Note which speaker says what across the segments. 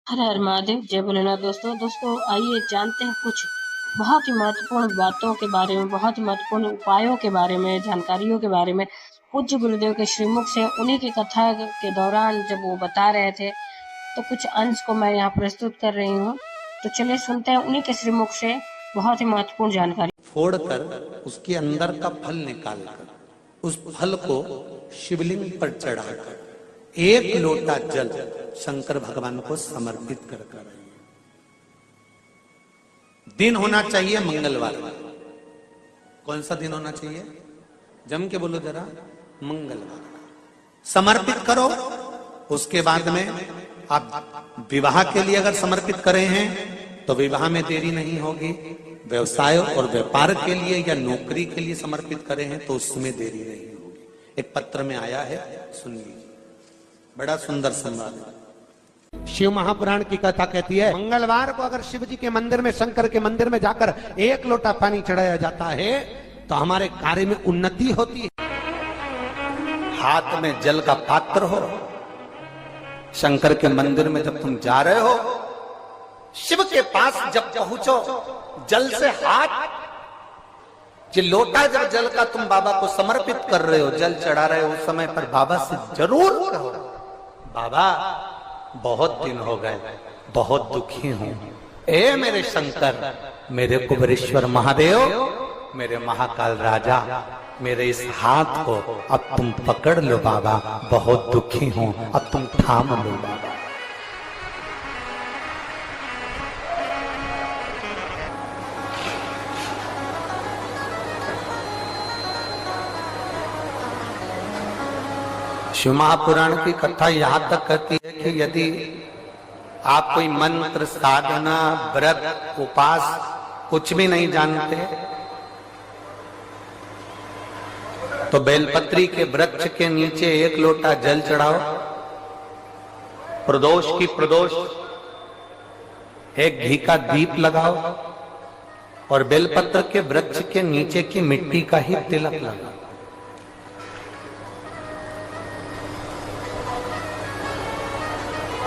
Speaker 1: हर हर महादेव, जय भोलेनाथ। दोस्तों आइए जानते हैं कुछ बहुत ही महत्वपूर्ण बातों के बारे में, बहुत ही महत्वपूर्ण उपायों के बारे में, जानकारियों के बारे में। पूज्य गुरुदेव के श्रीमुख से उन्हीं की कथा के दौरान जब वो बता रहे थे तो कुछ अंश को मैं यहाँ प्रस्तुत कर रही हूँ। तो चलिए सुनते हैं उन्हीं के श्रीमुख से बहुत ही महत्वपूर्ण जानकारी।
Speaker 2: फोड़कर उसके अंदर का फल निकालकर उस फल को शिवलिंग पर चढ़ाकर एक लोटा जल शंकर भगवान को समर्पित कर दिन होना चाहिए मंगलवार। कौन सा दिन होना चाहिए? जम के बोलो जरा। मंगलवार समर्पित करो। उसके बाद में आप विवाह के लिए अगर समर्पित करे हैं तो विवाह में देरी नहीं होगी। व्यवसाय और व्यापार के लिए या नौकरी के लिए समर्पित करे हैं तो उसमें देरी नहीं होगी। एक पत्र में आया है, सुनिए, बड़ा सुंदर संवाद है। शिव महापुराण की कथा कहती है, मंगलवार को अगर शिव जी के मंदिर में, शंकर के मंदिर में जाकर एक लोटा पानी चढ़ाया जाता है तो हमारे कार्य में उन्नति होती है। हाथ में जल का पात्र हो, शंकर के मंदिर में जब तुम जा रहे हो, शिव के पास जब पहुंचो, जल से हाथ, ये लोटा जब जल का तुम बाबा को समर्पित कर रहे हो, जल चढ़ा रहे हो, उस समय पर बाबा से जरूर कहो, बाबा बहुत दिन हो गए, बहुत दुखी हूं, ए मेरे शंकर, मेरे कुबेरेश्वर महादेव, मेरे महाकाल राजा, मेरे इस हाथ को अब तुम पकड़ लो बाबा, बहुत दुखी हूं, अब तुम थाम लो बाबा। शिव महापुराण की कथा यहां तक कहती है कि यदि आप कोई मंत्र, साधना, व्रत, उपास कुछ भी नहीं जानते तो बेलपत्री के वृक्ष के नीचे एक लोटा जल चढ़ाओ, प्रदोष की प्रदोष, एक घी का दीप लगाओ और बेलपत्र के वृक्ष के नीचे की मिट्टी का ही तिलक लगाओ।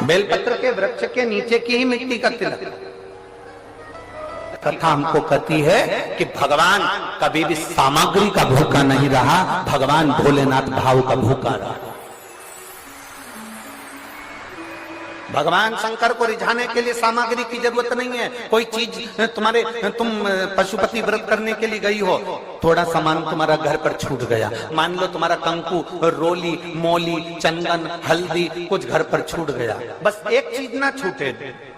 Speaker 2: बेलपत्र के वृक्ष के नीचे की ही मिट्टी का तिलक। कथा हमको कहती है कि भगवान कभी भी सामग्री का भूखा नहीं रहा, भगवान भोलेनाथ भाव का भूखा रहा। भगवान शंकर को रिझाने के लिए सामग्री की जरूरत नहीं है। कोई चीज तुम पशुपति व्रत करने के लिए गई हो, थोड़ा सामान तुम्हारा घर पर छूट गया, मान लो तुम्हारा कंकु, रोली, मौली, चंदन, हल्दी कुछ घर पर छूट गया, बस एक चीज ना छूटे,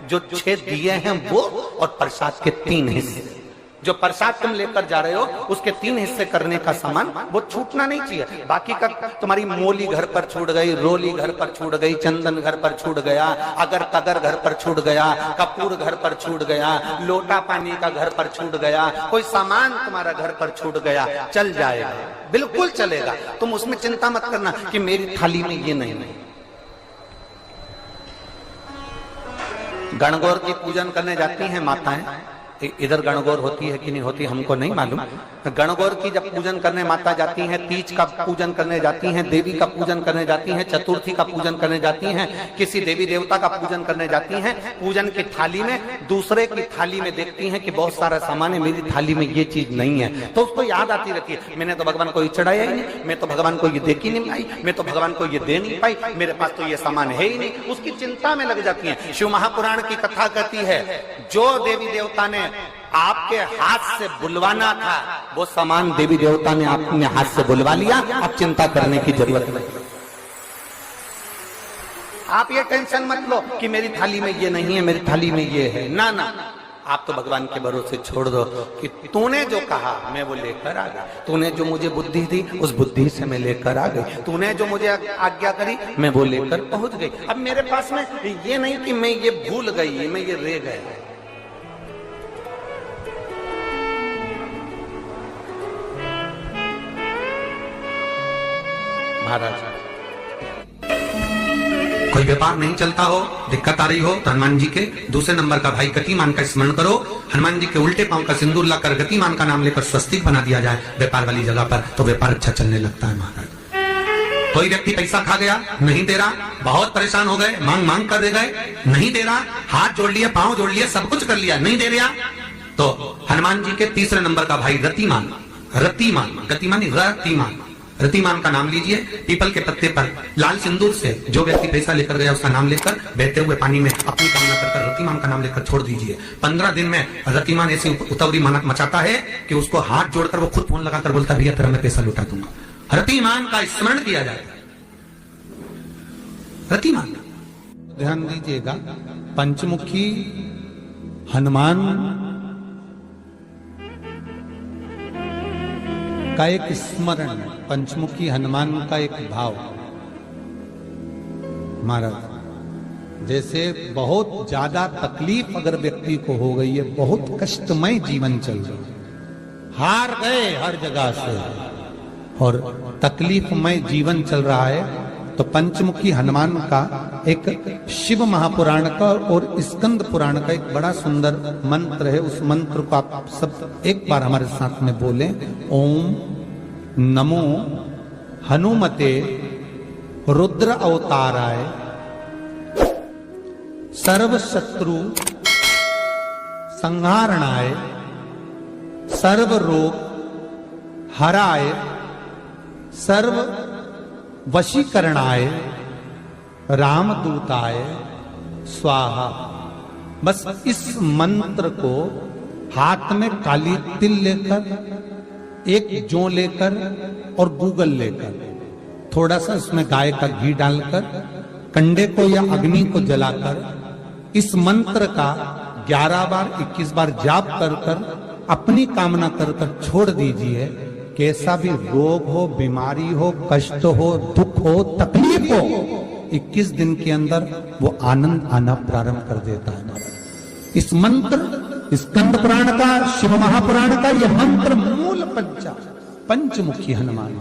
Speaker 2: जो 6 दिए हैं वो और प्रसाद के 3 हिस्से। जो प्रसाद तुम लेकर जा रहे हो उसके 3 हिस्से करने का सामान वो छूटना नहीं चाहिए। बाकी का तुम्हारी मोली घर पर छूट गई, रोली घर पर छूट गई, चंदन घर पर छूट गया, अगर कदर घर पर छूट गया, कपूर घर पर छूट गया, लोटा पानी का घर पर छूट गया, कोई सामान तुम्हारा घर पर छूट गया, चल जाएगा, बिल्कुल चलेगा। तुम उसमें चिंता मत करना कि मेरी थाली में ये नहीं। गणगौर की पूजन करने जाती हैं माताएं, इधर गणगौर होती है कि नहीं होती हमको नहीं मालूम। गणगौर की जब पूजन करने माता जाती हैं, तीज का पूजन करने जाती हैं, देवी का पूजन करने जाती हैं, चतुर्थी का पूजन करने जाती हैं, किसी देवी देवता का पूजन करने जाती हैं, पूजन की थाली में दूसरे की थाली में देखती हैं कि बहुत सारा सामान है, मेरी थाली में ये चीज नहीं है, तो उसको याद आती रहती है, मैंने तो भगवान को ये चढ़ाया ही नहीं, मैं तो भगवान को ये दे ही नहीं पाई, मैं तो भगवान को ये दे नहीं पाई, मेरे पास तो ये सामान है ही नहीं, उसकी चिंता में लग जाती है। शिव महापुराण की कथा कहती है, जो देवी देवता ने आपके हाथ से बुलवाना था वो सामान देवी देवता ने अपने हाथ से बुलवा लिया, अब चिंता करने की जरूरत नहीं। आप ये टेंशन मत लो कि मेरी थाली में ये नहीं है, मेरी थाली में ये है, ना ना, आप तो भगवान के भरोसे छोड़ दो कि तूने जो कहा मैं वो लेकर आ गया, तूने जो मुझे बुद्धि दी उस बुद्धि से मैं लेकर आ गई, तूने जो मुझे आज्ञा करी मैं वो लेकर पहुंच गई। अब मेरे पास में ये नहीं कि मैं ये भूल गई, मैं ये रह गया। महाराज, कोई व्यापार नहीं चलता हो, दिक्कत आ रही हो तो हनुमान जी के दूसरे नंबर का भाई गतिमान का स्मरण करो, हनुमान जी के उल्टे पांव का सिंदूर लाकर गतिमान का नाम लेकर स्वस्तिक बना दिया जाए व्यापार वाली जगह पर, तो व्यापार अच्छा चलने लगता है महाराज। कोई व्यक्ति पैसा खा गया, नहीं दे रहा, बहुत परेशान हो गए, मांग मांग कर दे गए, नहीं दे रहा, हाथ जोड़ लिए, पांव जोड़ लिए, सब कुछ कर लिया, नहीं दे रहा, तो हनुमान जी के तीसरे नंबर का भाई रतिमान, रतिमान, गतिमान, रतिमान, रतिमान का नाम लीजिए। पीपल के पत्ते पर लाल सिंदूर से जो व्यक्ति पैसा लेकर गया उसका नाम लेकर बहते हुए पानी में अपनी कामना कर रतिमान का नाम लेकर छोड़ दीजिए। 15 दिन में रतिमान ऐसी उतावली मचाता है कि उसको हाथ जोड़कर वो खुद फोन लगाकर बोलता है भैया तेरा मैं पैसा लुटा दूंगा। रतिमान का स्मरण किया जाता है। रतिमान, ध्यान दीजिएगा, पंचमुखी हनुमान का एक स्मरण, पंचमुखी हनुमान का एक भाव। महाराज जैसे बहुत ज्यादा तकलीफ अगर व्यक्ति को हो गई है, बहुत कष्टमय जीवन चल रहा है, हार गए हर जगह से और तकलीफमय जीवन चल रहा है, तो पंचमुखी हनुमान का एक शिव महापुराण का और स्कंद पुराण का एक बड़ा सुंदर मंत्र है। उस मंत्र को आप सब एक बार हमारे साथ में बोलें। ओम नमो हनुमते रुद्र अवताराय सर्व शत्रु संहारणाय सर्व रोग हराय सर्व वशीकरणाय रामदूताय स्वाहा। बस इस मंत्र को हाथ में काली तिल लेकर, एक जौ लेकर और गूगल लेकर, थोड़ा सा उसमें गाय का घी डालकर, कंडे को या अग्नि को जलाकर इस मंत्र का 11 बार 21 बार जाप कर कर अपनी कामना कर कर छोड़ दीजिए। कैसा भी रोग हो, बीमारी हो, कष्ट हो, दुख हो, तकलीफ हो, 21 दिन के अंदर वो आनंद आना प्रारंभ कर देता है। इस मंत्र, स्कंद पुराण का, शिव महापुराण का यह मंत्र मूल पंचमुखी हनुमान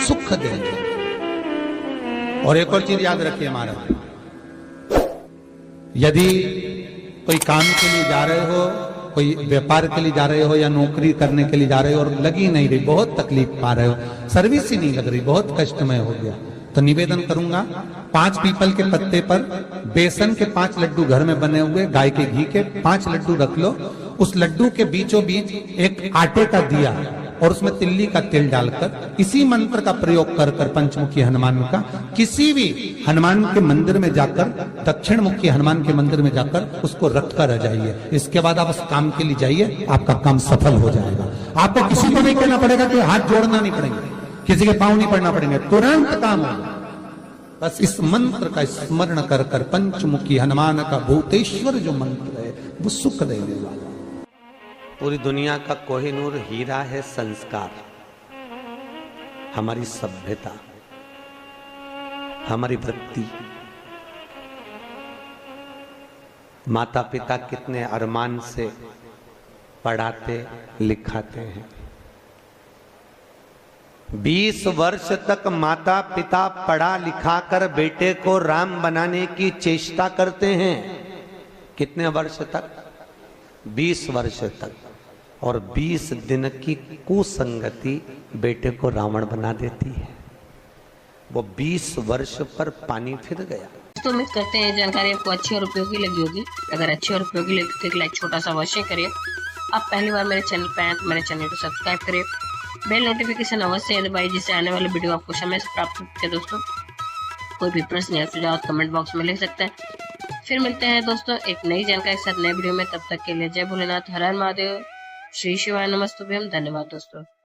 Speaker 2: सुख देंगे। और एक और चीज याद रखिए महाराज, यदि कोई काम के लिए जा रहे हो, कोई व्यापार के लिए जा रहे हो या नौकरी करने के लिए जा रहे हो और लगी नहीं रही, बहुत तकलीफ पा रहे हो, सर्विस ही नहीं लग रही, बहुत कष्टमय हो गया, तो निवेदन करूंगा 5 पीपल के पत्ते पर बेसन के 5 लड्डू घर में बने हुए, गाय के घी के 5 लड्डू रख लो। उस लड्डू के बीचों बीच एक आटे का दिया और उसमें तिल्ली का तेल डालकर इसी मंत्र का प्रयोग कर कर पंचमुखी हनुमान का किसी भी हनुमान के मंदिर में जाकर, दक्षिण मुखी हनुमान के मंदिर में जाकर उसको रख कर आ जाइए। इसके बाद आप उस काम के लिए जाइए, आपका काम सफल हो जाएगा। आपको किसी को नहीं कहना पड़ेगा, कोई हाथ जोड़ना नहीं पड़ेंगे, किसी के पांव नहीं पड़ना पड़ेंगे, तुरंत काम होगा। बस इस मंत्र का स्मरण कर कर पंचमुखी हनुमान का भूतेश्वर जो मंत्र है वो सुख देने वाला। पूरी दुनिया का कोहिनूर हीरा है संस्कार, हमारी सभ्यता, हमारी वृत्ति। माता पिता कितने अरमान से पढ़ाते लिखाते हैं। 20 वर्ष तक माता पिता पढ़ा लिखा कर बेटे को राम बनाने की चेष्टा करते हैं। कितने वर्ष तक? 20 वर्ष तक। और 20 दिन की कुसंगति बेटे को रावण बना देती है। वो 20 वर्ष पर पानी फिर गया।
Speaker 1: तो उम्मीद करते हैं जानकारी आपको अच्छी और उपयोगी लगी होगी। अगर अच्छी और उपयोगी लगी तो एक लाइक छोटा सा अवश्य करिए। आप पहली बार मेरे चैनल पर आए तो मेरे चैनल को सब्सक्राइब करिए, बेल नोटिफिकेशन अवश्य दबाइए जिससे आने वाले वीडियो आपको समय से प्राप्त होते हैं। दोस्तों कोई भी प्रश्न या सुझाव कमेंट बॉक्स में लिख सकते हैं। फिर मिलते हैं दोस्तों एक नई जानकारी के साथ नए वीडियो में। तब तक के लिए जय भोलेनाथ, हर हर महादेव, श्री शिवाय नमस्तुभ्यम। धन्यवाद दोस्तों।